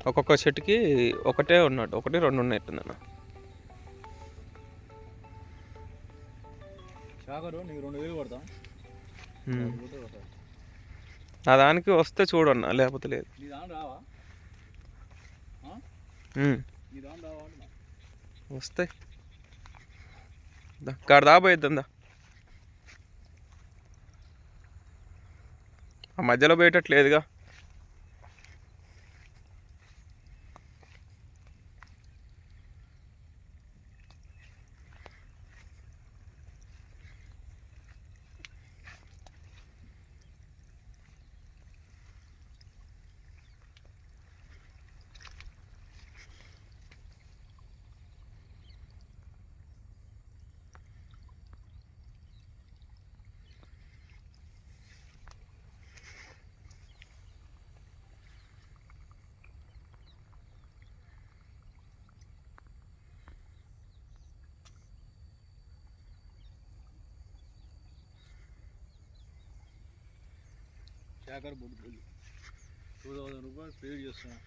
ఒక్కొక్క చెట్టుకి ఒకటే ఉన్నట్టు, ఒకటి రెండు ఉన్నట్టుందన్న. నా దానికి వస్తే చూడన్నా, లేకపోతే లేదు. వస్తాయి కాడ దాపోయిద్దా. ఆ మధ్యలో పోయేటట్లేదుగా. శాఖర్ బొడ్డు 2000 రూపాయలు పేడ్ చేస్తున్నా.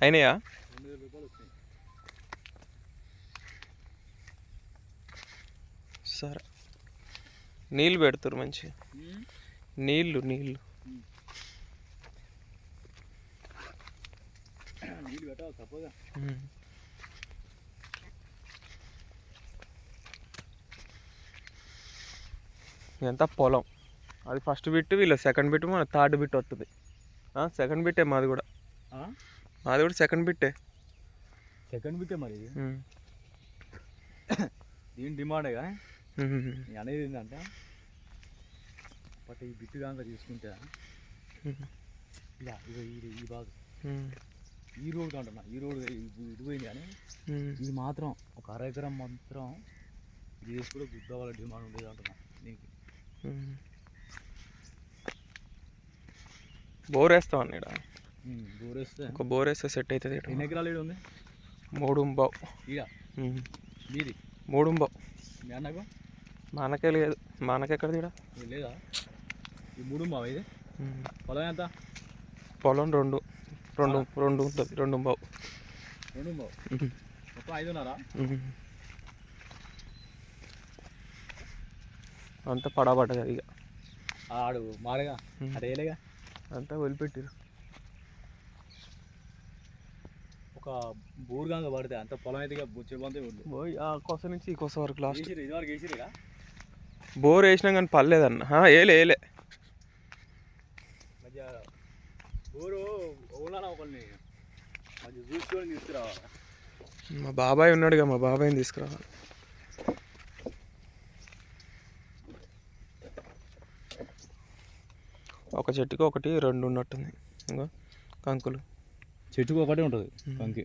అయినాయా? 2000 రూపాయలు వచ్చినాయి. సరే, నీళ్ళు పెడతారు మంచిగా. నీళ్ళు నీళ్ళు పెట్టాలి తప్పగా. ఎంత పొలం అది. ఫస్ట్ బిట్ వీళ్ళు, సెకండ్ బిట్ మన థర్డ్ బిట్ వస్తుంది. సెకండ్ బిట్టే మాది కూడా. మాది కూడా సెకండ్ బిట్టే. సెకండ్ బిట్టే మరి. దీని డిమాండే కానీ అనేది ఏంటంటే, బట్ ఈ బిట్టు కనుక తీసుకుంటే ఇలా ఈ బాగా ఈ రోడ్ కంటున్నా, ఈ రోడ్ ఇటు పోయింది కానీ ఇది మాత్రం ఒక 1/2 ఎకరం మాత్రం ఇది వేసి కూడా గుద్ద వాళ్ళ డిమాండ్ ఉండేది అంటున్నా దీనికి. బోర్ వేస్తాం అన్న. బోర్ వేస్తే ఒక బోర్ వేస్తే సెట్ అవుతుంది. ఎన్ని ఎకరాలు ఈడ ఉంది? 3.5. ఇక మీది 3.5. మీ అన్నకు? మా అన్నకే లేదు. మా అన్నకి ఎక్కడ తీయడా లేదా? ఈ 3.5 ఇది. పొలం ఎంత? పొలం 2 ఉంటుంది. 2.5. 2.5 మొత్తం 5.5. అంతా పడబడ్డ ఇక. ఆడు మాడగా అదేలేగా అంతా వదిలిపెట్టారు. ఒక బోర్గాంగ పడితే అంత పొలం అయితే బొచ్చెబంతే పోయి ఆ కొస నుంచి ఈ కొస వరకు లాస్ట్ ఇది వరకు వేసిరేగా. బోర్ వేసినా కానీ పర్లేదన్న. ఏలే మధ్య బోరు ఓలానా ఒకరిని మధ్య చూసుకొని తీసుకురావాలి. మా బాబాయ్ ఉన్నాడుగా, మా బాబాయ్ని తీసుకురావాలి. ఒక చెట్టుకి 1, 2 ఉన్నట్టుంది ఇంకా కంకులు. చెట్టుకు ఒకటే ఉంటుంది కంకి.